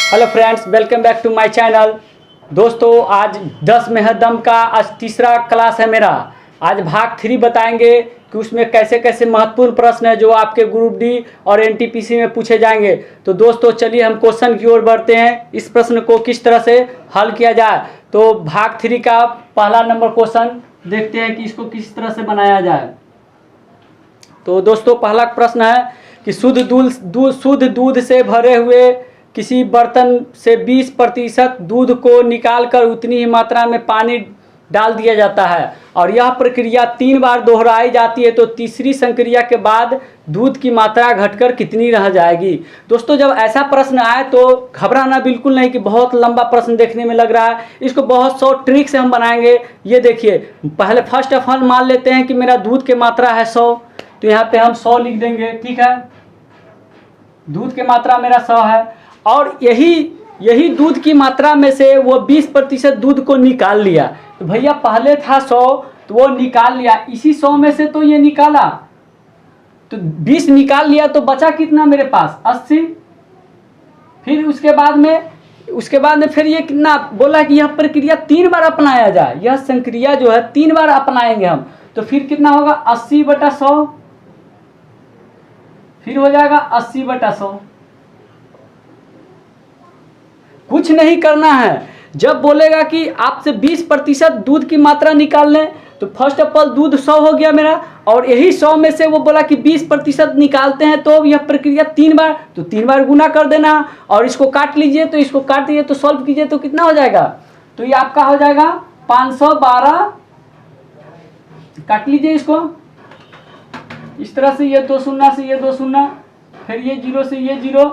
Hello friends, welcome back to my channel. दोस्तों, आज 10 में है दम का आज तीसरा क्लास है मेरा। आज भाग 3 बताएंगे कि उसमें कैसे कैसे महत्वपूर्ण प्रश्न है जो आपके ग्रुप डी और एनटीपीसी में पूछे जाएंगे। तो दोस्तों चलिए हम क्वेश्चन की ओर बढ़ते हैं, इस प्रश्न को किस तरह से हल किया जाए। तो भाग 3 का पहला नंबर क्वेश्चन देखते हैं कि इसको किस तरह से बनाया जाए। तो दोस्तों पहला प्रश्न है कि शुद्ध दूध से भरे हुए किसी बर्तन से 20% दूध को निकालकर उतनी ही मात्रा में पानी डाल दिया जाता है और यह प्रक्रिया 3 बार दोहराई जाती है, तो तीसरी संक्रिया के बाद दूध की मात्रा घटकर कितनी रह जाएगी। दोस्तों जब ऐसा प्रश्न आए तो घबराना बिल्कुल नहीं कि बहुत लंबा प्रश्न देखने में लग रहा है, इसको बहुत शॉर्ट ट्रिक से हम बनाएंगे। ये देखिए, पहले फर्स्ट ऑफ ऑल मान लेते हैं कि मेरा दूध की मात्रा है 100, तो यहाँ पे हम 100 लिख देंगे। ठीक है, दूध की मात्रा मेरा 100 है और यही दूध की मात्रा में से वो 20% दूध को निकाल लिया। तो भैया पहले था 100 तो वो निकाल लिया, इसी 100 में से तो ये निकाला, तो 20 निकाल लिया, तो बचा कितना मेरे पास 80। फिर उसके बाद में फिर ये कितना बोला कि यह प्रक्रिया 3 बार अपनाया जाए, यह संक्रिया जो है 3 बार अपनाएंगे हम, तो फिर कितना होगा 80/100, फिर हो जाएगा 80/100। कुछ नहीं करना है, जब बोलेगा कि आपसे 20% दूध की मात्रा निकाल लें, तो फर्स्ट ऑफ ऑल दूध 100 हो गया मेरा और यही 100 में से वो बोला कि 20% निकालते हैं, तो यह प्रक्रिया 3 बार, तो 3 बार गुना कर देना और इसको काट लीजिए, तो इसको काट दीजिए, तो सॉल्व कीजिए, तो कितना हो जाएगा, तो ये आपका हो जाएगा 512। काट लीजिए इसको इस तरह से, ये 2 शून्य से ये 2 शून्य, फिर ये 0 से ये 0,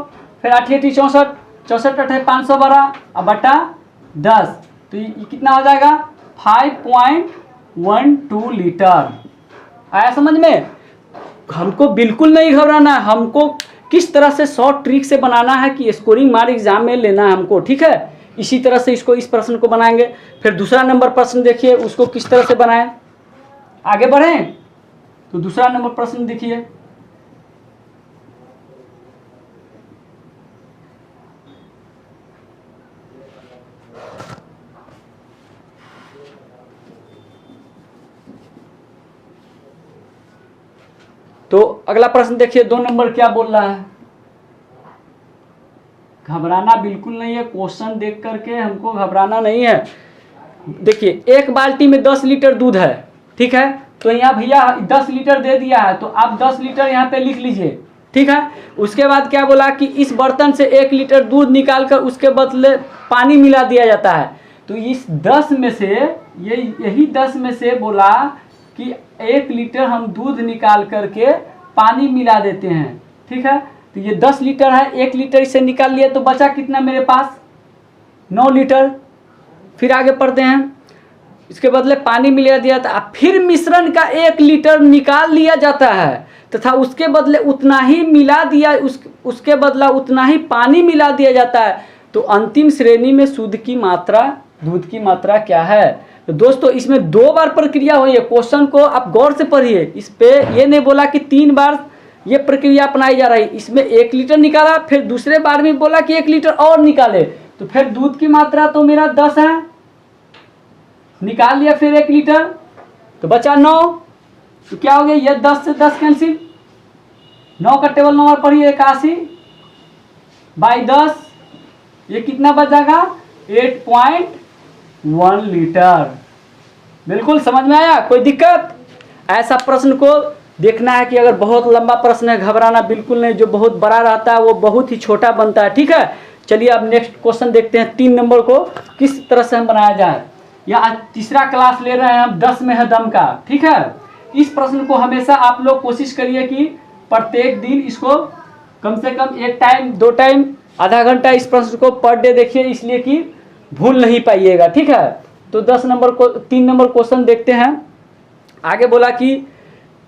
फिर 8 × 64, 64 × 512 और बटा 10, तो ये कितना हो जाएगा 5.12 लीटर। आया समझ में। हमको बिल्कुल नहीं घबराना है, हमको किस तरह से शॉर्ट ट्रिक से बनाना है कि स्कोरिंग मार्क एग्जाम में लेना है हमको। ठीक है, इसी तरह से इस प्रश्न को बनाएंगे। फिर दूसरा नंबर प्रश्न देखिए, उसको किस तरह से बनाएं। आगे बढ़ें तो दूसरा नंबर प्रश्न देखिए। तो अगला प्रश्न देखिए, 2 नंबर क्या बोल रहा है। घबराना बिल्कुल नहीं है, क्वेश्चन देख करके हमको घबराना नहीं है। देखिए, एक बाल्टी में 10 लीटर दूध है, ठीक है, तो यहाँ भैया 10 लीटर दे दिया है, तो आप 10 लीटर यहाँ पे लिख लीजिए। ठीक है, उसके बाद क्या बोला कि इस बर्तन से 1 लीटर दूध निकालकर उसके बदले पानी मिला दिया जाता है। तो इस 10 में से यही 10 में से बोला कि 1 लीटर हम दूध निकाल करके पानी मिला देते हैं। ठीक है, तो ये 10 लीटर है, 1 लीटर इसे निकाल लिया, तो बचा कितना मेरे पास 9 लीटर। फिर आगे पढ़ते हैं, इसके बदले पानी मिला दिया था, फिर मिश्रण का 1 लीटर निकाल लिया जाता है तथा उसके बदले उतना ही मिला दिया, उसके बदला उतना ही पानी मिला दिया जाता है, तो अंतिम श्रेणी में दूध की मात्रा क्या है। तो दोस्तों इसमें 2 बार प्रक्रिया हुई है, क्वेश्चन को आप गौर से पढ़िए। इस पे ये नहीं बोला कि 3 बार ये प्रक्रिया अपनाई जा रही, इसमें 1 लीटर निकाला, फिर दूसरे बार में बोला कि 1 लीटर और निकाले, तो फिर दूध की मात्रा तो मेरा 10 है, निकाल लिया, फिर 1 लीटर, तो बचा 9, तो क्या हो गया, ये 10 से 10 कैंसिल, 9 का टेबल नंबर पढ़िए, 81/10, ये कितना बचागा 8.1 लीटर। बिल्कुल समझ में आया, कोई दिक्कत। ऐसा प्रश्न को देखना है कि अगर बहुत लंबा प्रश्न है घबराना बिल्कुल नहीं, जो बहुत बड़ा रहता है वो बहुत ही छोटा बनता है। ठीक है, चलिए अब नेक्स्ट क्वेश्चन देखते हैं, 3 नंबर को किस तरह से हम बनाया जाए। या आज तीसरा क्लास ले रहे हैं हम 10 में है दम का। ठीक है, इस प्रश्न को हमेशा आप लोग कोशिश करिए कि प्रत्येक दिन इसको कम से कम 1 टाइम 2 टाइम आधा घंटा इस प्रश्न को पर डे देखिए, इसलिए कि भूल नहीं पाइएगा। ठीक है, तो 3 नंबर क्वेश्चन देखते हैं। आगे बोला कि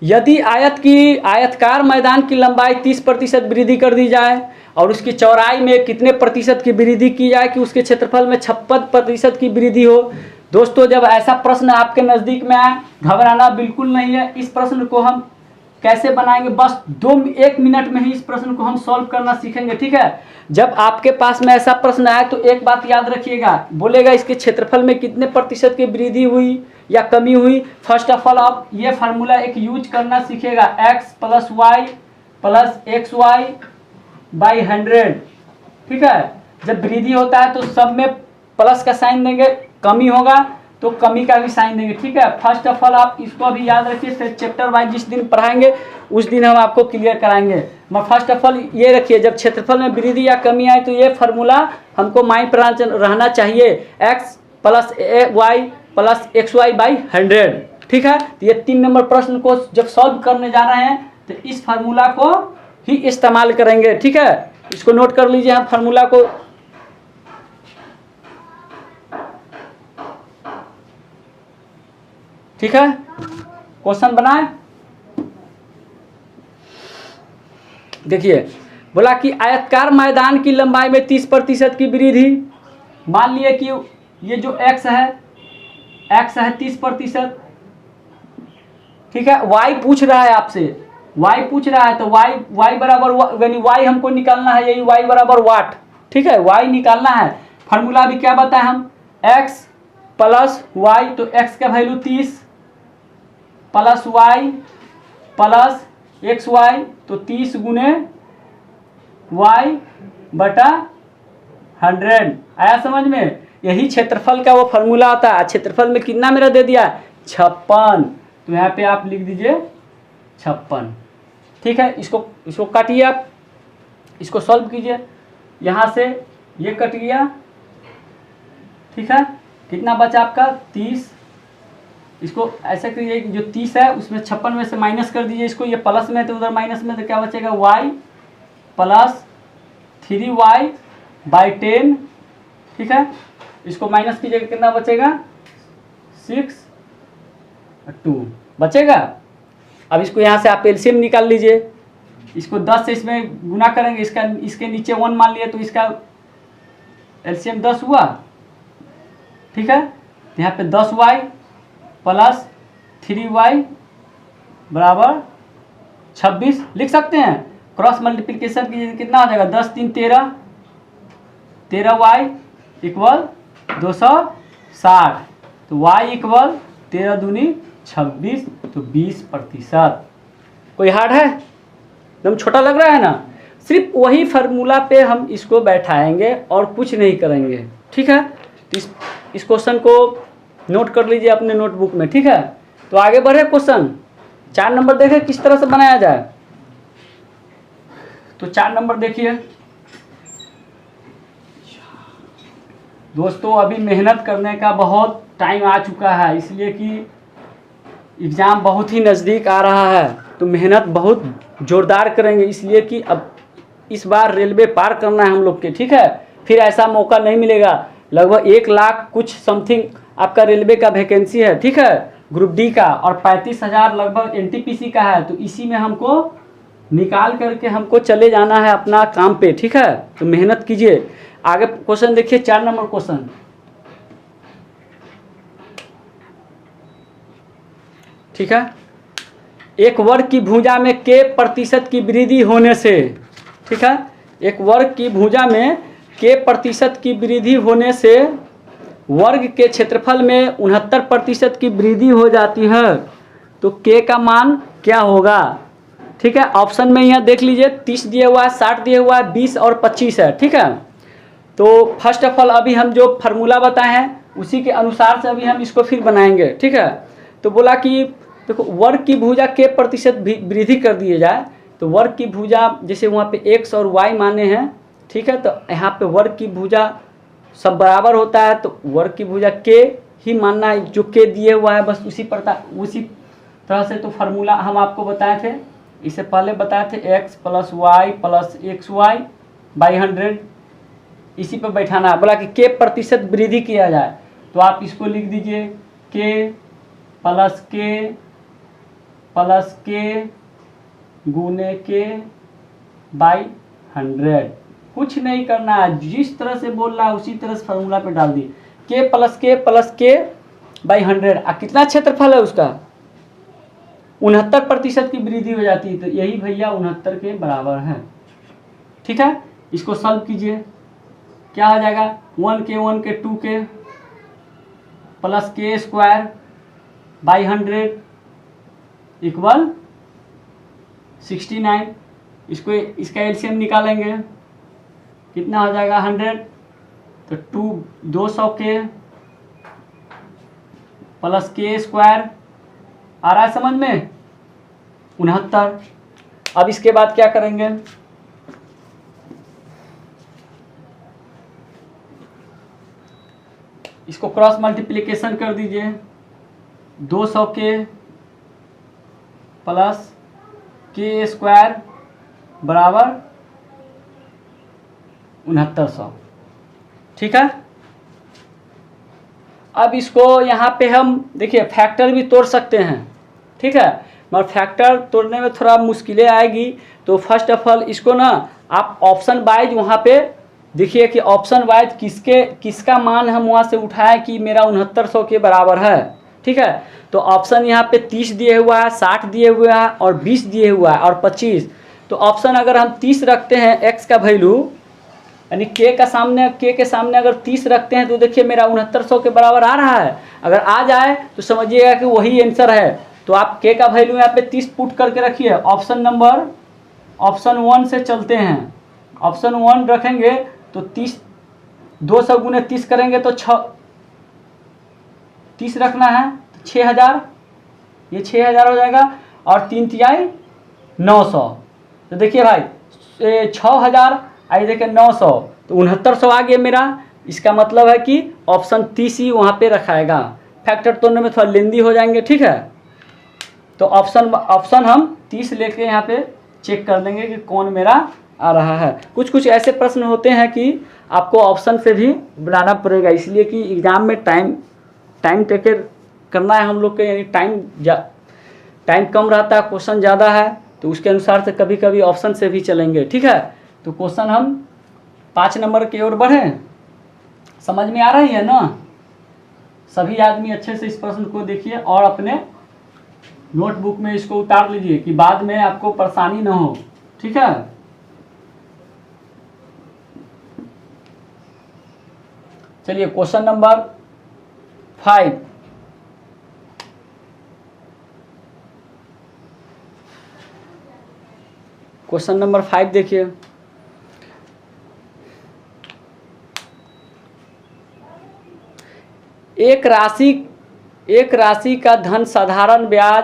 यदि आयतकार मैदान की लंबाई 30% वृद्धि कर दी जाए और उसकी चौड़ाई में कितने प्रतिशत की वृद्धि की जाए कि उसके क्षेत्रफल में 56% की वृद्धि हो। दोस्तों जब ऐसा प्रश्न आपके नज़दीक में आए घबराना बिल्कुल नहीं है, इस प्रश्न को हम कैसे बनाएंगे, बस 1 मिनट में ही इस प्रश्न को हम सॉल्व करना सीखेंगे। ठीक है, जब आपके पास में ऐसा प्रश्न आए तो एक बात याद रखिएगा, बोलेगा इसके क्षेत्रफल में कितने प्रतिशत की वृद्धि हुई या कमी हुई। फर्स्ट ऑफ ऑल आप ये फार्मूला एक यूज करना सीखेगा, x plus Y plus X Y by 100। ठीक है, जब वृद्धि होता है तो सब में प्लस का साइन देंगे, कमी होगा तो कमी का भी साइन देंगे। ठीक है, फर्स्ट ऑफ ऑल आप इसको अभी याद रखिए, फिर चैप्टर वाइज जिस दिन पढ़ाएंगे उस दिन हम आपको क्लियर कराएंगे। मैं फर्स्ट ऑफ ऑल ये रखिए, जब क्षेत्रफल में वृद्धि या कमी आए तो ये फार्मूला हमको माइंड पर रहना चाहिए, x plus Y plus X Y by 100। ठीक है, तो ये 3 नंबर प्रश्न को जब सॉल्व करने जा रहे हैं तो इस फार्मूला को ही इस्तेमाल करेंगे। ठीक है, इसको नोट कर लीजिए हम फार्मूला को। ठीक है, क्वेश्चन बनाए। देखिए, बोला कि आयताकार मैदान की लंबाई में 30% की वृद्धि। मान लिए कि ये जो x है 30%। ठीक है, y पूछ रहा है आपसे, y पूछ रहा है तो y बराबर यानी y हमको निकालना है, यही y बराबर वाट। ठीक है, y निकालना है। फार्मूला अभी क्या बताए हम, x प्लस वाई, तो x का value 30 plus Y plus X Y, तो 30 गुने वाई बटा 100। आया समझ में, यही क्षेत्रफल का वो फार्मूला आता है। क्षेत्रफल में कितना मेरा दे दिया, 56, तो यहाँ पे आप लिख दीजिए 56। ठीक है, इसको काटिए, आप इसको सॉल्व कीजिए, यहाँ से ये कट गया। ठीक है, कितना बचा आपका 30, इसको ऐसा करिए जो 30 है उसमें 56 में से माइनस कर दीजिए इसको, ये प्लस में तो उधर माइनस में, तो क्या बचेगा y प्लस 3y बाई 10। ठीक है, इसको माइनस कीजिएगा, कितना बचेगा 6 2 बचेगा। अब इसको यहाँ से आप एलसीएम निकाल लीजिए, इसको 10 से इसमें गुना करेंगे, इसके नीचे 1 मान लिए तो इसका एलसीएम 10 हुआ। ठीक है, यहाँ पे 10y प्लस 3y बराबर 26 लिख सकते हैं। क्रॉस मल्टीप्लिकेशन कीजिए, कितना हो जाएगा 10 3 13, 13y इक्वल 260, तो y इक्वल 13 दूनी 26, तो 20%। कोई हार्ड है, एकदम छोटा लग रहा है ना। सिर्फ वही फार्मूला पे हम इसको बैठाएंगे और कुछ नहीं करेंगे। ठीक है, तो इस क्वेश्चन को नोट कर लीजिए अपने नोटबुक में। ठीक है, तो आगे बढ़े, क्वेश्चन 4 नंबर देखें किस तरह से बनाया जाए। तो 4 नंबर देखिए दोस्तों, अभी मेहनत करने का बहुत टाइम आ चुका है, इसलिए कि एग्ज़ाम बहुत ही नज़दीक आ रहा है, तो मेहनत बहुत ज़ोरदार करेंगे, इसलिए कि अब इस बार रेलवे पार करना है हम लोग के। ठीक है, फिर ऐसा मौका नहीं मिलेगा। लगभग 1 लाख कुछ समथिंग आपका रेलवे का वैकेंसी है। ठीक है, ग्रुप डी का, और 35,000 लगभग एनटीपीसी का है, तो इसी में हमको निकाल करके हमको चले जाना है अपना काम पे। ठीक है, तो मेहनत कीजिए। आगे क्वेश्चन देखिए, 4 नंबर क्वेश्चन। ठीक है, एक वर्ग की भुजा में k प्रतिशत की वृद्धि होने से, ठीक है, एक वर्ग की भुजा में k प्रतिशत की वृद्धि होने से वर्ग के क्षेत्रफल में 69% की वृद्धि हो जाती है, तो k का मान क्या होगा। ठीक है, ऑप्शन में यहाँ देख लीजिए, 30 दिया हुआ है, 60 दिया हुआ है, 20 और 25 है। ठीक है, तो फर्स्ट ऑफ ऑल अभी हम जो फार्मूला बताए हैं उसी के अनुसार से अभी हम इसको फिर बनाएंगे। ठीक है, तो बोला कि देखो वर्ग की भुजा k प्रतिशत वृद्धि कर दिए जाए, तो वर्ग की भुजा जैसे वहाँ पे x और y माने हैं। ठीक है, तो यहाँ पे वर्ग की भुजा सब बराबर होता है, तो वर्ग की भुजा k ही मानना है, जो k दिए हुआ है बस उसी तरह से। तो फार्मूला हम आपको बताए थे, इससे पहले बताए थे, x plus Y plus X Y by 100, इसी पर बैठाना है। बोला कि k प्रतिशत वृद्धि किया जाए, तो आप इसको लिख दीजिए k प्लस k गुने k बाई 100। कुछ नहीं करना है, जिस तरह से बोल रहा है उसी तरह से फार्मूला पे डाल दिए, k प्लस k बाई 100। कितना क्षेत्रफल है उसका, 69% की वृद्धि हो जाती है, तो यही भैया 69 के बराबर है। ठीक है, इसको सॉल्व कीजिए, क्या हो जाएगा 1 के 2 के प्लस के स्क्वायर बाई 100 इक्वल 69। इसको इसका एलसीएम निकालेंगे, कितना हो जाएगा 100, तो 200 के प्लस के स्क्वायर आ रहा है समझ में 69। अब इसके बाद क्या करेंगे, इसको क्रॉस मल्टीप्लिकेशन कर दीजिए, 200 के प्लस के स्क्वायर बराबर 6900। ठीक है, अब इसको यहाँ पे हम देखिए फैक्टर भी तोड़ सकते हैं। ठीक है, मगर फैक्टर तोड़ने में थोड़ा मुश्किलें आएगी, तो फर्स्ट ऑफ ऑल इसको ना आप ऑप्शन वाइज वहाँ पे देखिए कि ऑप्शन वाइज किसका मान हम वहाँ से उठाएं कि मेरा 6900 के बराबर है। ठीक है, तो ऑप्शन यहाँ पे 30 दिए हुआ है, 60 दिए हुआ है और 20 दिए हुआ है और 25। तो ऑप्शन अगर हम 30 रखते हैं x का वैल्यू, यानी के के सामने अगर 30 रखते हैं तो देखिए मेरा 6900 के बराबर आ रहा है। अगर आ जाए तो समझिएगा कि वही आंसर है। तो आप के का वैल्यू यहाँ पे 30 पुट करके रखिए। ऑप्शन 1 से चलते हैं, ऑप्शन 1 रखेंगे तो 30 200 गुने 30 करेंगे तो 30 रखना है तो 6000, ये 6000 हो जाएगा और 3 तिहाई 900। तो देखिए भाई 6000 आई देखिए 900, तो 6900 आ गया मेरा। इसका मतलब है कि ऑप्शन 30 ही वहाँ पे रखाएगा। फैक्टर तोड़ने में थोड़ा लेंदी हो जाएंगे। ठीक है, तो ऑप्शन हम 30 लेके यहाँ पे चेक कर देंगे कि कौन मेरा आ रहा है। कुछ ऐसे प्रश्न होते हैं कि आपको ऑप्शन से भी बनाना पड़ेगा, इसलिए कि एग्ज़ाम में टाइम टेकर करना है हम लोग के, यानी टाइम कम रहता है, क्वेश्चन ज़्यादा है, तो उसके अनुसार से कभी कभी ऑप्शन से भी चलेंगे। ठीक है, तो क्वेश्चन हम 5 नंबर की ओर बढ़ें। समझ में आ रही है ना? सभी आदमी अच्छे से इस प्रश्न को देखिए और अपने नोटबुक में इसको उतार लीजिए कि बाद में आपको परेशानी ना हो। ठीक है, चलिए क्वेश्चन नंबर 5। क्वेश्चन नंबर 5 देखिए, एक राशि का धन साधारण ब्याज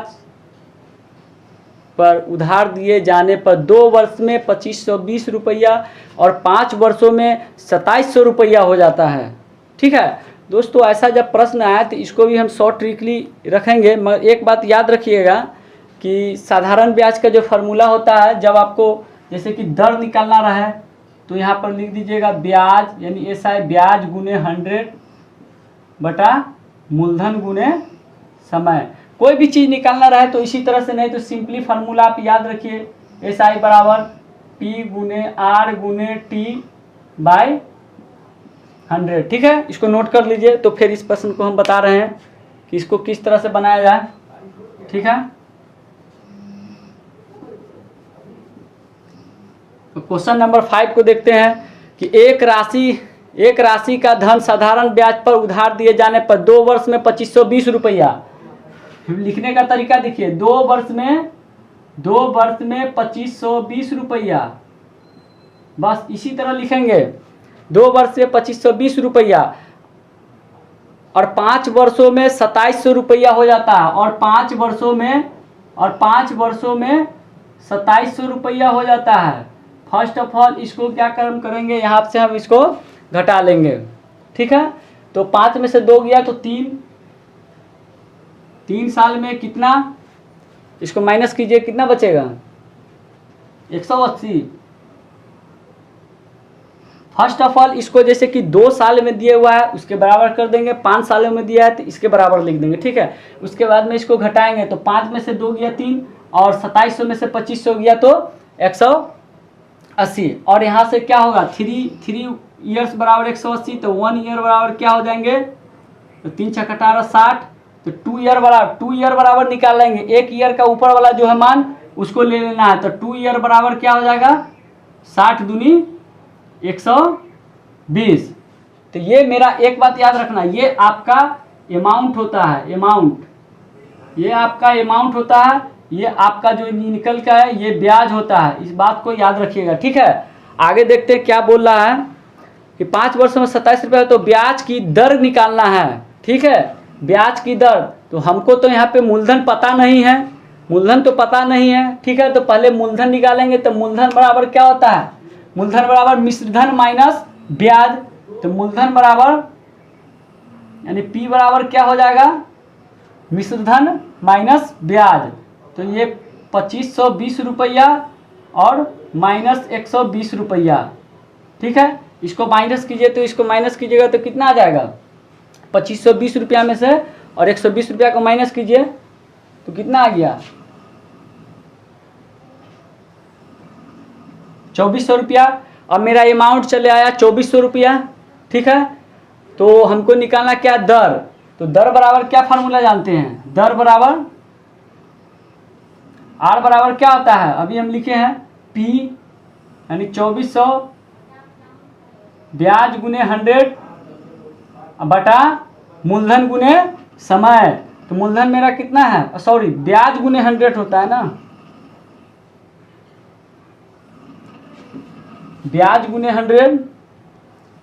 पर उधार दिए जाने पर 2 वर्ष में 2520 रुपया और 5 वर्षों में 2700 रुपया हो जाता है। ठीक है दोस्तों, ऐसा जब प्रश्न आया तो इसको भी हम शॉर्ट ट्रिकली रखेंगे, मगर एक बात याद रखिएगा कि साधारण ब्याज का जो फार्मूला होता है, जब आपको जैसे कि दर निकालना रहा है तो यहाँ पर लिख दीजिएगा ब्याज, यानी SI ब्याज गुने 100 बटा मूलधन गुने समय। कोई भी चीज़ निकालना रहे तो इसी तरह से, नहीं तो सिंपली फार्मूला आप याद रखिए, SI बराबर P गुने R गुने T बाय 100। ठीक है, इसको नोट कर लीजिए। तो फिर इस प्रश्न को हम बता रहे हैं कि इसको किस तरह से बनाया जाए। ठीक है, तो क्वेश्चन नंबर 5 को देखते हैं कि एक राशि का धन साधारण ब्याज पर उधार दिए जाने पर 2 वर्ष में 2520 रुपया। लिखने का तरीका देखिए, 2 वर्ष में 2520 रुपया, बस इसी तरह लिखेंगे। 2 वर्ष में 2520 रुपया और 5 वर्षों में 2700 रुपया हो जाता है, और 5 वर्षों में 2700 रुपया हो जाता है। फर्स्ट ऑफ ऑल इसको क्या कर्म करेंगे, यहाँ से हम इसको घटा लेंगे। ठीक है, तो 5 में से 2 गया तो 3 साल में कितना, इसको माइनस कीजिए, कितना बचेगा 180। फर्स्ट ऑफ ऑल इसको जैसे कि 2 साल में दिया हुआ है उसके बराबर कर देंगे, 5 सालों में दिया है तो इसके बराबर लिख देंगे। ठीक है, उसके बाद में इसको घटाएंगे तो 5 में से 2 गया 3 और 2700 में से 2500 गया तो 180। और यहाँ से क्या होगा, 3 ईयर्स बराबर 180, तो 1 ईयर बराबर क्या हो जाएंगे, तो 3 × 18 60, तो 2 ईयर बराबर निकाल लेंगे। 1 ईयर का ऊपर वाला जो है मान उसको ले लेना है। तो 2 ईयर बराबर क्या हो जाएगा, 60 दूनी 120। तो ये मेरा एक बात याद रखना, ये आपका अमाउंट होता है, अमाउंट, ये आपका अमाउंट होता है, ये आपका जो निकल का है ये ब्याज होता है। इस बात को याद रखिएगा, ठीक है। आगे देखते हैं क्या बोल रहा है कि 5 वर्षों में 27 रुपये, तो ब्याज की दर निकालना है, ठीक है। ब्याज की दर, तो हमको तो यहाँ पे मूलधन पता नहीं है, मूलधन तो पता नहीं है, ठीक है। तो पहले मूलधन निकालेंगे। तो मूलधन बराबर क्या होता है, मूलधन बराबर मिश्रधन माइनस ब्याज। तो मूलधन बराबर यानी P बराबर क्या हो जाएगा, मिश्रधन माइनस ब्याज। तो ये 2520 रुपया और माइनस 120 रुपया, ठीक है। इसको माइनस कीजिए, तो इसको माइनस कीजिएगा तो कितना आ जाएगा, 2520 रुपया में से और 120 रुपया को माइनस कीजिए तो कितना आ गया, 2400 रुपया। अब मेरा अमाउंट चले आया 2400 रुपया, ठीक है। तो हमको निकालना क्या, दर। तो दर बराबर क्या फार्मूला जानते हैं, दर बराबर आर बराबर क्या होता है, अभी हम लिखे हैं P यानी 2400 ब्याज गुने 100 बटा मूलधन गुने समय। तो मूलधन मेरा कितना है, सॉरी ब्याज गुने 100 होता है ना, ब्याज गुने 100।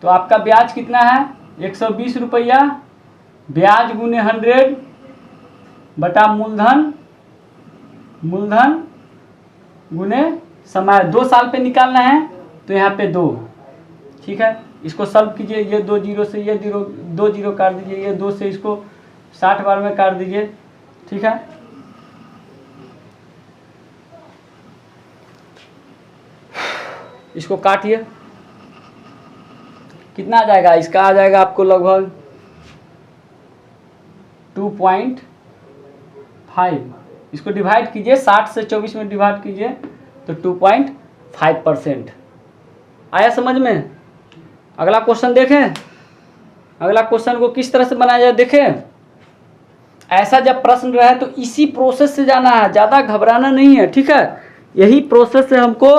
तो आपका ब्याज कितना है 120 रुपया, ब्याज गुने 100 बटा मूलधन, मूलधन गुने समय। 2 साल पे निकालना है तो यहाँ पे 2, ठीक है। इसको सॉल्व कीजिए, ये 2 जीरो से ये 2 जीरो काट दीजिए, ये 2 से इसको 60 बार में काट दीजिए, ठीक है। इसको काटिए, कितना आ जाएगा, इसका आ जाएगा आपको लगभग 2.5। इसको डिवाइड कीजिए, 60 से 24 में डिवाइड कीजिए तो 2.5%। आया समझ में। अगला क्वेश्चन देखें, अगला क्वेश्चन को किस तरह से बनाया जाए देखें। ऐसा जब प्रश्न रहे तो इसी प्रोसेस से जाना है, ज़्यादा घबराना नहीं है, ठीक है। यही प्रोसेस से हमको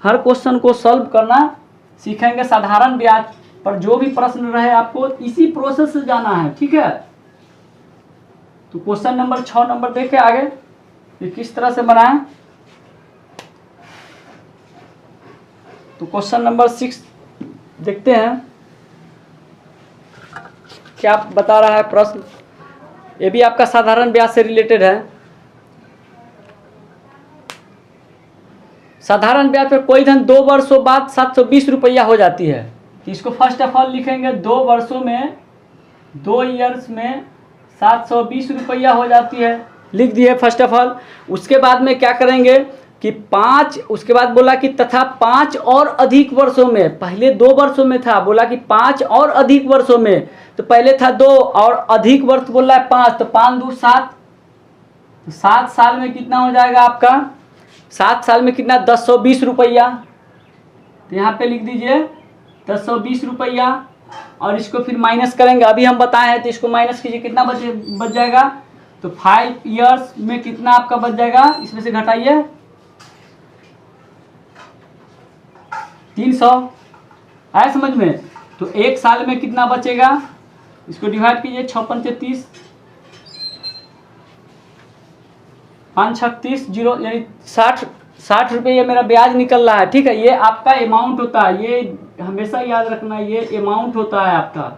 हर क्वेश्चन को सॉल्व करना सीखेंगे। साधारण ब्याज पर जो भी प्रश्न रहे आपको इसी प्रोसेस से जाना है, ठीक है। तो क्वेश्चन नंबर 6 नंबर देखें आगे ये किस तरह से बनाएं। तो क्वेश्चन नंबर 6 देखते हैं क्या बता रहा है प्रश्न। ये भी आपका साधारण ब्याज से रिलेटेड है। साधारण ब्याज पर कोई धन 2 वर्षों बाद 720 रुपया हो जाती है। तो इसको फर्स्ट ऑफ ऑल लिखेंगे 2 वर्षों में, 2 ईयर्स में 720 रुपया हो जाती है, लिख दिए फर्स्ट ऑफ ऑल। उसके बाद में क्या करेंगे कि 5, उसके बाद बोला कि तथा 5 और अधिक वर्षों में, पहले 2 वर्षों में था, बोला कि 5 और अधिक वर्षों में। तो पहले था 2 और अधिक वर्ष बोल रहा है 5, तो 5 दूनी 7, तो 7 साल में कितना हो जाएगा आपका, 7 साल में कितना 1020 रुपया। तो यहाँ पे लिख दीजिए 1020 रुपया और इसको फिर माइनस करेंगे, अभी हम बताए हैं। तो इसको माइनस कीजिए, कितना बच जाएगा, तो 5 ईयर्स में कितना आपका बच जाएगा, इसमें से घटाइए 300। आया समझ में। तो 1 साल में कितना बचेगा, इसको डिवाइड कीजिए, 6 पंचे 30, 5 6 30 जीरो, यानी 60 रुपये ये मेरा ब्याज निकल रहा है, ठीक है। ये आपका अमाउंट होता है, ये हमेशा याद रखना, ये अमाउंट होता है आपका,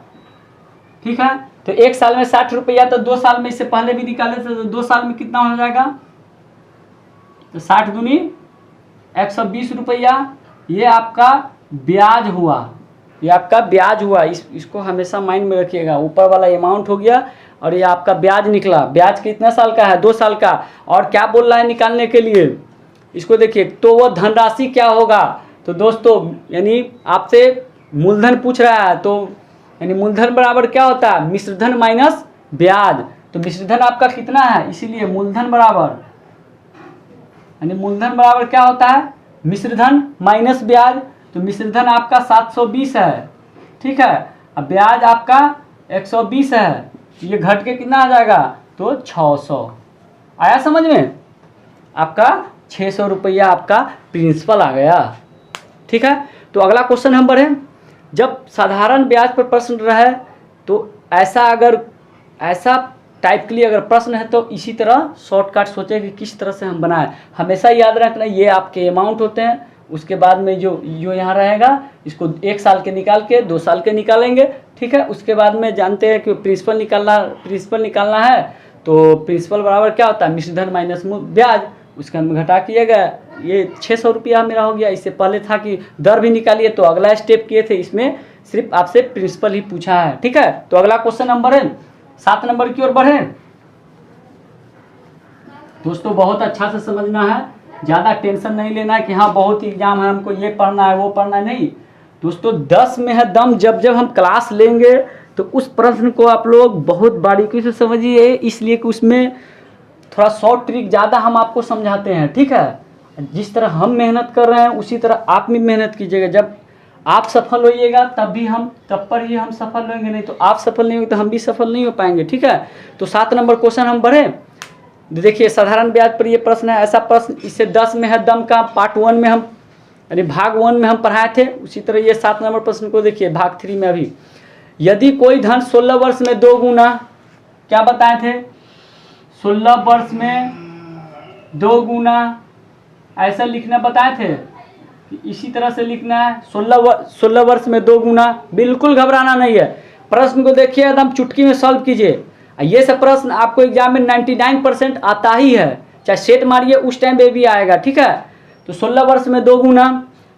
ठीक है। तो 1 साल में 60 रुपया, तो 2 साल में, इससे पहले भी निकाले थे, तो 2 साल में कितना हो जाएगा, तो 60 दूनी 120 रुपया। ये आपका ब्याज हुआ, ये आपका ब्याज हुआ। इसको हमेशा माइंड में रखिएगा। ऊपर वाला अमाउंट हो गया और ये आपका ब्याज निकला। ब्याज कितना साल का है, 2 साल का। और क्या बोल रहा है निकालने के लिए, इसको देखिए। तो वो धनराशि क्या होगा, तो दोस्तों यानी आपसे मूलधन पूछ रहा है, तो यानी मूलधन बराबर क्या होता है, मिश्रधन माइनस ब्याज। तो मिश्रधन आपका कितना है, इसीलिए मूलधन बराबर, यानी मूलधन बराबर क्या होता है, मिश्रधन माइनस ब्याज। तो मिश्रधन आपका 720 है, ठीक है। अब ब्याज आपका 120 है, ये घट के कितना आ जाएगा, तो तो 600 आया समझ में। आपका 600 रुपया आपका प्रिंसिपल आ गया। ठीक है, तो अगला क्वेश्चन हम बढ़े। जब साधारण ब्याज पर प्रश्न रहे तो ऐसा टाइप के लिए अगर प्रश्न है तो इसी तरह शॉर्टकट सोचें कि किस तरह से हम बनाएं। हमेशा याद रखना ये आपके अमाउंट होते हैं, उसके बाद में जो यहाँ रहेगा इसको 1 साल के निकाल के 2 साल के निकालेंगे। ठीक है, उसके बाद में जानते हैं कि प्रिंसिपल निकालना है तो प्रिंसिपल बराबर क्या होता है, मिश्रधन माइनस ब्याज, उसका घटा किएगा। ये 600 रुपया मेरा हो गया। इससे पहले था कि दर भी निकालिए, तो अगला स्टेप किए थे, इसमें सिर्फ आपसे प्रिंसिपल ही पूछा है। ठीक है, तो अगला क्वेश्चन नंबर है 7 नंबर की ओर बढ़े। दोस्तों बहुत अच्छा से समझना है, ज़्यादा टेंशन नहीं लेना है कि हाँ बहुत एग्जाम है, हमको ये पढ़ना है वो पढ़ना है, नहीं दोस्तों। 10 में है दम। जब हम क्लास लेंगे तो उस प्रश्न को आप लोग बहुत बारीकी से समझिए, इसलिए कि उसमें थोड़ा शॉर्ट ट्रिक ज़्यादा हम आपको समझाते हैं। ठीक है, जिस तरह हम मेहनत कर रहे हैं उसी तरह आप भी मेहनत कीजिएगा। जब आप सफल होइएगा तब पर ही हम सफल होंगे, नहीं तो आप सफल नहीं होंगे तो हम भी सफल नहीं हो पाएंगे। ठीक है, तो 7 नंबर क्वेश्चन हम बढ़े। देखिए साधारण ब्याज पर ये प्रश्न है। ऐसा प्रश्न इससे 10 में है दम का पार्ट 1 में हम भाग 1 में हम पढ़ाए थे। उसी तरह ये 7 नंबर प्रश्न को देखिए भाग 3 में। अभी यदि कोई धन 16 वर्ष में 2 गुना, क्या बताए थे, 16 वर्ष में 2 गुना ऐसा लिखना बताए थे कि इसी तरह से लिखना है। 16 वर्ष में 2 गुना। बिल्कुल घबराना नहीं है, प्रश्न को देखिए एकदम चुटकी में सॉल्व कीजिए। ये सब प्रश्न आपको एग्जाम में 99% आता ही है, चाहे सेट मारिए उस टाइम पे भी आएगा। ठीक है, तो 16 वर्ष में 2 गुना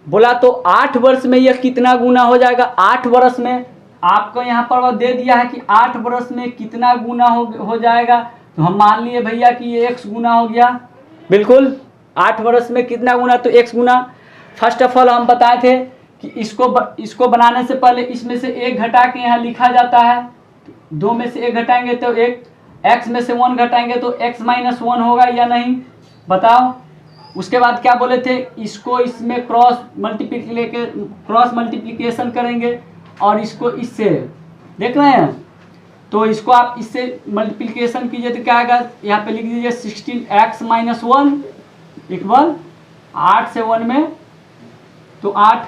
बोला तो 8 वर्ष में यह कितना गुना हो जाएगा। 8 वर्ष में आपको यहाँ पर वो दे दिया है कि 8 वर्ष में कितना गुना हो जाएगा। तो हम मान लिए भैया कि ये x गुना हो गया। बिल्कुल 8 वर्ष में कितना गुना, तो x Guna. First of all हम बताए थे कि इसको बनाने से पहले इसमें से 1 घटा के यहाँ लिखा जाता है। 2 में से 1 घटाएंगे तो 1, x में से 1 घटाएंगे तो x माइनस 1 होगा या नहीं, बताओ। उसके बाद क्या बोले थे, इसको इसमें क्रॉस मल्टीप्लिकेशन करेंगे और इसको इससे, देख रहे हैं, तो इसको आप इससे मल्टीप्लिकेशन कीजिए तो क्या आएगा, यहाँ पे लिख दीजिए 16x माइनस 1 इक्वल 8 से 1 में तो 8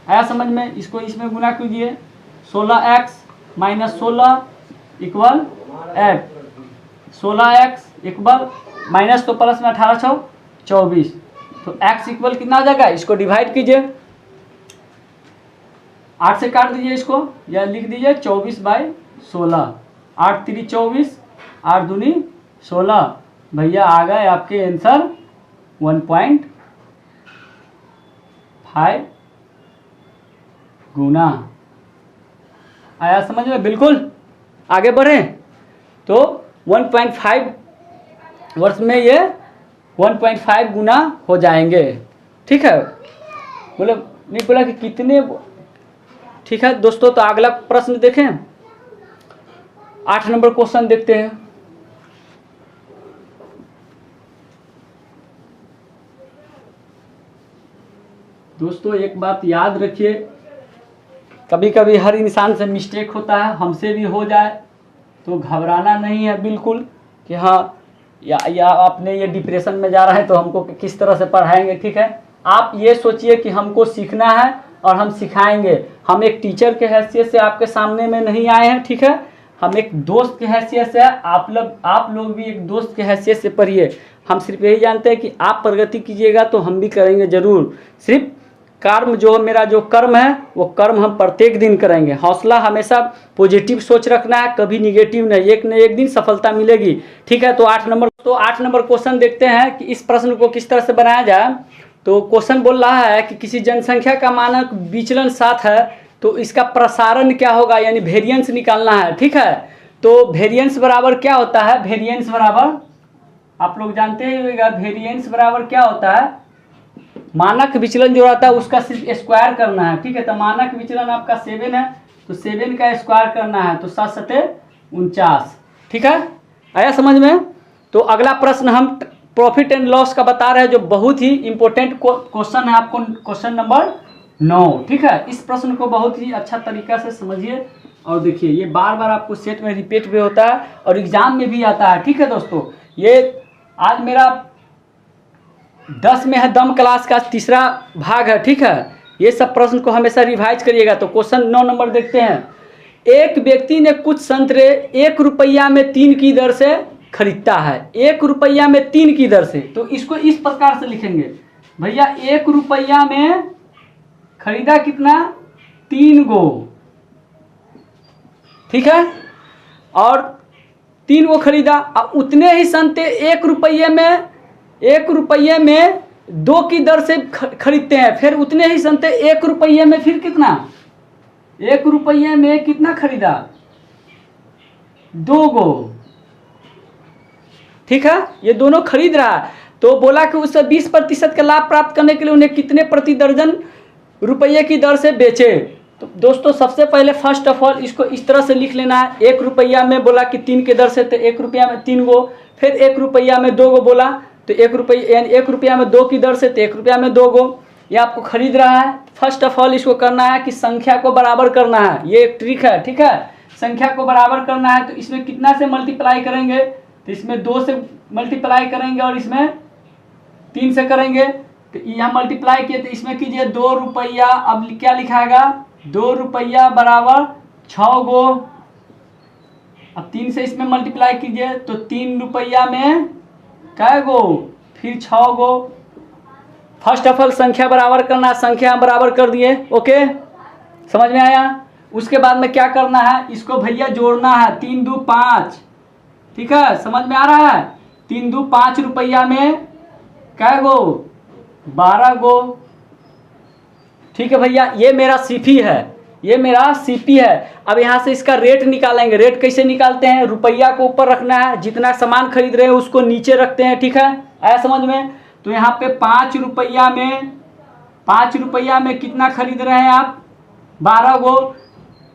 आया समझ में। इसको इसमें गुना कीजिए 16x minus 16 equal 8, 16x equal minus तो प्लस में 18 छो 24, तो x इक्वल कितना हो जाएगा, इसको डिवाइड कीजिए 8 से काट दीजिए इसको, या लिख दीजिए 24/16, 8 3 24, 8 दूनी 16। भैया आ गए आपके आंसर 1.5 गुना। आया समझ में। बिल्कुल आगे बढ़े तो 1.5 वर्ष में ये 1.5 गुना हो जाएंगे। ठीक है, बोले नहीं बोला कि कितने। ठीक है दोस्तों, तो अगला प्रश्न देखें, 8 नंबर क्वेश्चन देखते हैं। दोस्तों एक बात याद रखिए, कभी कभी हर इंसान से मिस्टेक होता है, हमसे भी हो जाए तो घबराना नहीं है बिल्कुल कि हाँ या आपने ये डिप्रेशन में जा रहा है तो हमको किस तरह से पढ़ाएंगे। ठीक है, आप ये सोचिए कि हमको सीखना है और हम सिखाएंगे। हम एक टीचर के हैसियत से आपके सामने में नहीं आए हैं। ठीक है, हम एक दोस्त के हैसियत से, आप लोग भी एक दोस्त के हैसियत से पढ़िए। हम सिर्फ यही जानते हैं कि आप प्रगति कीजिएगा तो हम भी करेंगे ज़रूर। सिर्फ कर्म जो मेरा जो कर्म है वो कर्म हम प्रत्येक दिन करेंगे। हौसला हमेशा पॉजिटिव सोच रखना है, कभी निगेटिव नहीं। एक न एक दिन सफलता मिलेगी। ठीक है, तो 8 नंबर क्वेश्चन देखते हैं कि इस प्रश्न को किस तरह से बनाया जाए। तो क्वेश्चन बोल रहा है कि किसी जनसंख्या का मानक विचलन 7 है तो इसका प्रसारण क्या होगा, यानी वेरिएंस निकालना है। ठीक है, तो वेरिएंस बराबर क्या होता है, वेरिएंस बराबर आप लोग जानते ही होगा, वेरिएंस बराबर क्या होता है, मानक विचलन जो रहता है उसका सिर्फ स्क्वायर करना है। ठीक है, तो मानक विचलन आपका 7 है तो 7 का स्क्वायर करना है, तो 7 7 49। ठीक है, आया समझ में। तो अगला प्रश्न हम प्रॉफिट एंड लॉस का बता रहे हैं, जो बहुत ही इंपॉर्टेंट क्वेश्चन है आपको, क्वेश्चन नंबर 9। ठीक है, इस प्रश्न को बहुत ही अच्छा तरीका से समझिए और देखिए ये बार बार आपको सेट में रिपीट भी होता है और एग्जाम में भी आता है। ठीक है दोस्तों, ये आज मेरा 10 में है दम क्लास का तीसरा भाग है। ठीक है, ये सब प्रश्न को हमेशा रिवाइज करिएगा। तो क्वेश्चन 9 नंबर देखते हैं। एक व्यक्ति ने कुछ संतरे 1 रुपया में 3 की दर से खरीदता है। 1 रुपया में 3 की दर से, तो इसको इस प्रकार से लिखेंगे भैया, 1 रुपया में खरीदा कितना, 3 गो। ठीक है, और 3 गो खरीदा। अब उतने ही संते 1 रुपये में 2 की दर से खरीदते हैं। फिर उतने ही संते 1 रुपये में फिर कितना, 1 रुपये में कितना खरीदा, 2 गो। ठीक है, ये दोनों खरीद रहा है। तो बोला कि उससे 20% का लाभ प्राप्त करने के लिए उन्हें कितने प्रति दर्जन रुपये की दर से बेचे। तो दोस्तों सबसे पहले फर्स्ट ऑफ ऑल इसको इस तरह से लिख लेना है। 1 रुपया में बोला कि 3 के दर से, तो 1 रुपया में 3 गो। फिर 1 रुपया में 2 गो बोला, तो 1 रुपया यानी 1 रुपया में 2 की दर से, तो 1 रुपया में 2 गो। ये आपको खरीद रहा है। फर्स्ट ऑफ ऑल इसको करना है कि संख्या को बराबर करना है। ये एक ट्रिक है। ठीक है, संख्या को बराबर करना है। तो इसमें कितना से मल्टीप्लाई करेंगे, तो इसमें 2 से मल्टीप्लाई करेंगे और इसमें 3 से करेंगे। तो यहाँ मल्टीप्लाई किए तो इसमें कीजिए 2 रुपया। अब क्या लिखाएगा, 2 रुपया बराबर 6 गो। अब 3 से इसमें मल्टीप्लाई कीजिए तो 3 रुपया में कै गो, फिर 6 गो। फर्स्ट ऑफ ऑल संख्या बराबर करना, संख्या हम बराबर कर दिए। ओके, समझ में आया। उसके बाद में क्या करना है, इसको भैया जोड़ना है। 3 2 5। ठीक है, समझ में आ रहा है। 3 2 5 रुपया में कै गो, 12 गो। ठीक है भैया, ये मेरा सीपी है, ये मेरा सीपी है। अब यहाँ से इसका रेट निकालेंगे। रेट कैसे निकालते हैं, रुपया को ऊपर रखना है, जितना सामान खरीद रहे हैं उसको नीचे रखते हैं। ठीक है, आया समझ में। तो यहाँ पे 5 रुपया में कितना खरीद रहे हैं आप, 12 गो।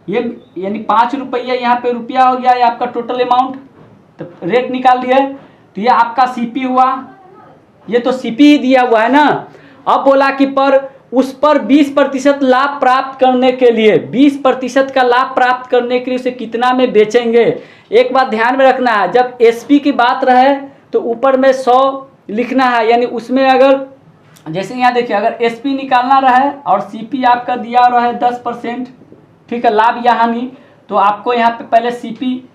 ये यानी 5 रुपया यहाँ पे रुपया हो गया, ये आपका टोटल अमाउंट। तो रेट निकाल दिए, तो ये आपका सीपी हुआ। ये तो सीपी ही दिया हुआ है ना। अब बोला कि उस पर 20% लाभ प्राप्त करने के लिए, 20% का लाभ प्राप्त करने के लिए उसे कितना में बेचेंगे। एक बात ध्यान में रखना है, जब एसपी की बात रहे तो ऊपर में 100 लिखना है। यानी उसमें अगर जैसे यहाँ देखिए, अगर एसपी निकालना रहे और सीपी आपका दिया रहे 10%, ठीक है, लाभ या हानि, तो आपको यहाँ पे पहले सीपी,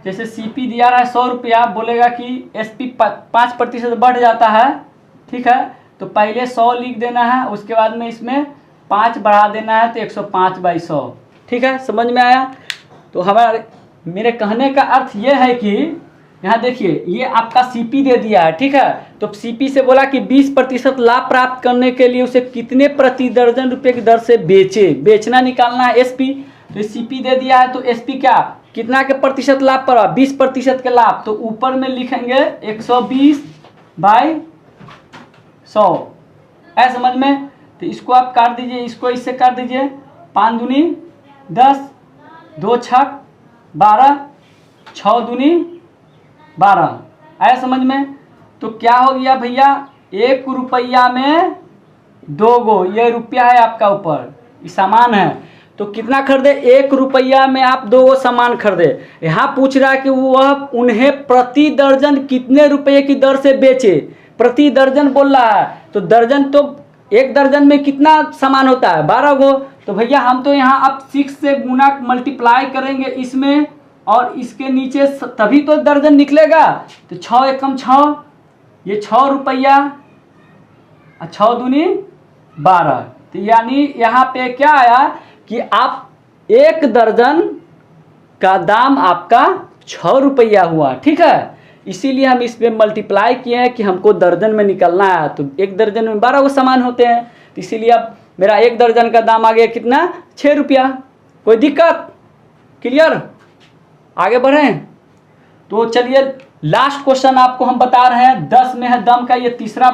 जैसे सीपी दिया रहा है 100 रुपया, बोलेगा कि एसपी 5% बढ़ जाता है। ठीक है, तो पहले 100 लिख देना है, उसके बाद में इसमें 5 बढ़ा देना है, तो 105/100। ठीक है, समझ में आया। तो मेरे कहने का अर्थ ये है कि यहाँ देखिए, ये आपका सीपी दे दिया है। ठीक है, तो सीपी से बोला कि 20% लाभ प्राप्त करने के लिए उसे कितने प्रति दर्जन रुपये की दर से बेचना निकालना है एसपी। तो सीपी दे दिया है, तो एसपी कितना के प्रतिशत लाभ पर, 20% के लाभ। तो ऊपर में लिखेंगे 120/100। है समझ में। तो इसको आप काट दीजिए, इसको इससे काट दीजिए। 5 दूनी 10, 2 छक 12, 6 दूनी 12। आया समझ में। तो क्या हो गया भैया, 1 रुपया में 2 गो। ये रुपया है आपका, ऊपर ये सामान है। तो कितना खरीदे, 1 रुपया में आप 2 गो सामान खरीदे। यहाँ पूछ रहा है कि वह उन्हें प्रति दर्जन कितने रुपये की दर से बेचे। प्रति दर्जन बोल रहा है, तो दर्जन, तो 1 दर्जन में कितना सामान होता है, 12 गो। तो भैया हम तो यहाँ अब 6 से गुना मल्टीप्लाई करेंगे इसमें और इसके नीचे, तभी तो दर्जन निकलेगा। तो 6 एकम 6, ये 6 रुपया, 6 दूनी 12। तो यानी यहाँ पे क्या आया कि आप 1 दर्जन का दाम आपका 6 रुपया हुआ। ठीक है, इसीलिए हम इसमें मल्टीप्लाई किए हैं कि हमको दर्जन में निकलना है। तो 1 दर्जन में 12 गो सामान होते हैं। तो इसीलिए अब मेरा 1 दर्जन का दाम आ गया कितना, 6 रुपया। कोई दिक्कत, क्लियर, आगे बढ़ें। तो चलिए लास्ट क्वेश्चन आपको हम बता रहे हैं, 10 में है दम का ये तीसरा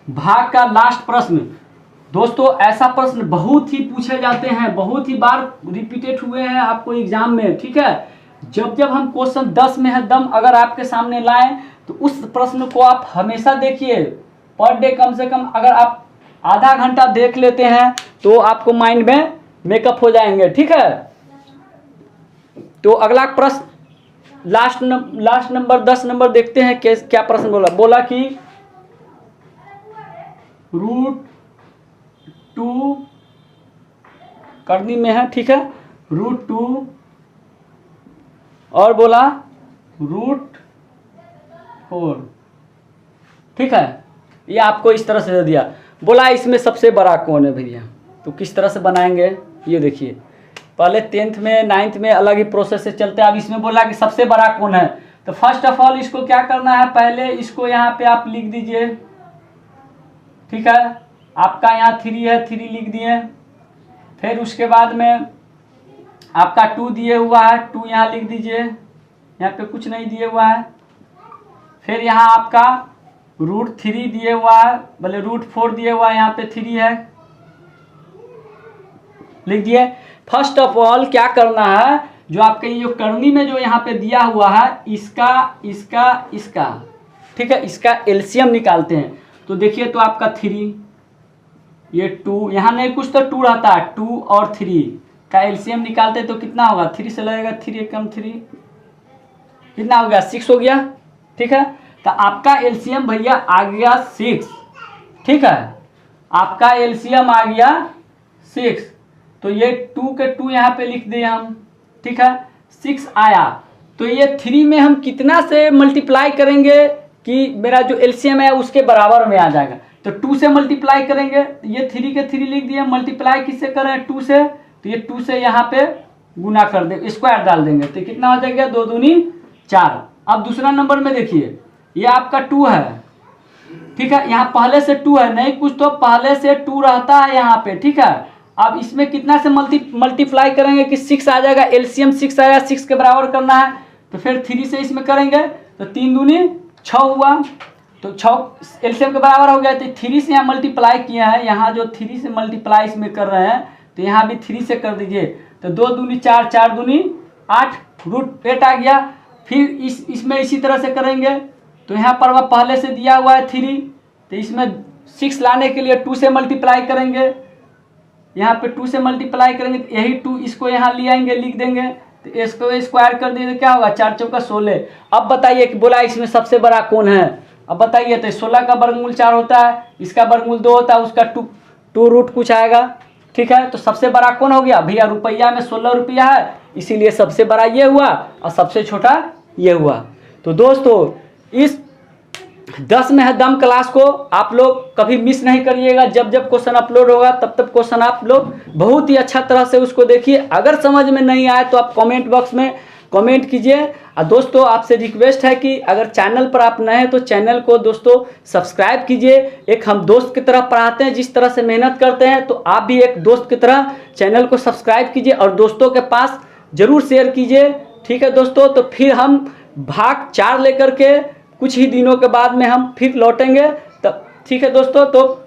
भाग का लास्ट प्रश्न। दोस्तों ऐसा प्रश्न बहुत ही पूछे जाते हैं, बहुत ही बार रिपीटेड हुए हैं आपको एग्जाम में। ठीक है, जब हम क्वेश्चन 10 में है दम अगर आपके सामने लाएं तो उस प्रश्न को आप हमेशा देखिए। पर डे कम से कम अगर आप आधा घंटा देख लेते हैं तो आपको माइंड में मेकअप हो जाएंगे। ठीक है, तो अगला प्रश्न लास्ट नंबर 10 नंबर देखते हैं क्या प्रश्न बोला कि √2 करनी में है, ठीक है, √2 और बोला √4, ठीक है। ये आपको इस तरह से दे दिया, बोला इसमें सबसे बड़ा कौन है भैया। तो किस तरह से बनाएंगे ये देखिए, पहले 10th में 9th में अलग ही प्रोसेस से चलते हैं। अब इसमें बोला कि सबसे बड़ा कौन है, तो फर्स्ट ऑफ ऑल इसको क्या करना है, पहले इसको यहाँ पे आप लिख दीजिए, ठीक है। आपका यहाँ 3 है, 3 लिख दिए। फिर उसके बाद में आपका 2 दिए हुआ है, 2 यहाँ लिख दीजिए, यहाँ पे कुछ नहीं दिए हुआ है। फिर यहाँ आपका √3 दिए हुआ है, बोले √4 दिए हुआ है, यहाँ पे 3 है, लिख दिए। फर्स्ट ऑफ ऑल क्या करना है, जो आपके ये करनी में जो यहाँ पे दिया हुआ है, इसका ठीक है, इसका एलसीएम निकालते हैं। तो देखिए, तो आपका 3, ये 2, यहाँ नहीं कुछ तो 2 रहता है, 2 और 3 का एलसीएम निकालते हैं तो कितना होगा, 3 से लगेगा, 3 एकम 3 कितना हो गया, 6 हो गया, ठीक है। तो आपका एलसीएम भैया आ गया 6, ठीक है, आपका एलसीएम आ गया 6। तो ये 2 के 2 यहाँ पे लिख दिए हम, ठीक है, 6 आया। तो ये 3 में हम कितना से मल्टीप्लाई करेंगे कि मेरा जो एलसीएम है उसके बराबर में आ जाएगा। तो 2 से मल्टीप्लाई करेंगे, ये 3 के 3 लिख दिए, मल्टीप्लाई किससे करें, 2 से, तो ये 2 से यहाँ पे गुना कर दे, स्क्वायर डाल देंगे, तो कितना हो जाएगा, 2 दूनी 4। अब दूसरा नंबर में देखिए, ये आपका 2 है, ठीक है, यहाँ पहले से 2 है, नहीं कुछ तो पहले से 2 रहता है यहाँ पे, ठीक है। अब इसमें कितना से मल्टीप्लाई करेंगे कि 6 आ जाएगा, एलसीएम 6 आया, 6 के बराबर करना है। तो फिर 3 से इसमें करेंगे तो 3 दूनी 6 हुआ, तो 6 एलसीएम के बराबर हो गया। तो 3 से यहाँ मल्टीप्लाई किया है, यहाँ जो 3 से मल्टीप्लाई इसमें कर रहे हैं, तो यहाँ भी 3 से कर दीजिए। तो 2 दूनी 4, 4 दूनी 8, √8 आ गया। फिर इसमें इसी तरह से करेंगे, तो यहाँ पर वह पहले से दिया हुआ है 3, तो इसमें 6 लाने के लिए 2 से मल्टीप्लाई करेंगे, यहाँ पे 2 से मल्टीप्लाई करेंगे, तो यही 2 इसको यहाँ ले आएंगे, लिख देंगे, तो इसको स्क्वायर कर देंगे, क्या होगा, 4 चौका 16। अब बताइए कि बोला इसमें सबसे बड़ा कौन है, अब बताइए। तो 16 का वर्गमूल 4 होता है, इसका वर्गमूल 2 होता है, उसका 2 रूट कुछ आएगा, ठीक है। तो सबसे बड़ा कौन हो गया भैया, रुपया में 16 रुपया है, इसीलिए सबसे बड़ा ये हुआ और सबसे छोटा ये हुआ। तो दोस्तों, इस 10 में है दम क्लास को आप लोग कभी मिस नहीं करिएगा। जब जब क्वेश्चन अपलोड होगा तब तब क्वेश्चन आप लोग बहुत ही अच्छा तरह से उसको देखिए। अगर समझ में नहीं आए तो आप कमेंट बॉक्स में कमेंट कीजिए। और दोस्तों, आपसे रिक्वेस्ट है कि अगर चैनल पर आप नए हैं तो चैनल को दोस्तों सब्सक्राइब कीजिए। एक हम दोस्त की तरह पढ़ाते हैं, जिस तरह से मेहनत करते हैं, तो आप भी एक दोस्त की तरह चैनल को सब्सक्राइब कीजिए और दोस्तों के पास ज़रूर शेयर कीजिए, ठीक है दोस्तों। तो फिर हम भाग 4 लेकर के कुछ ही दिनों के बाद में हम फिर लौटेंगे, तब ठीक है दोस्तों। तो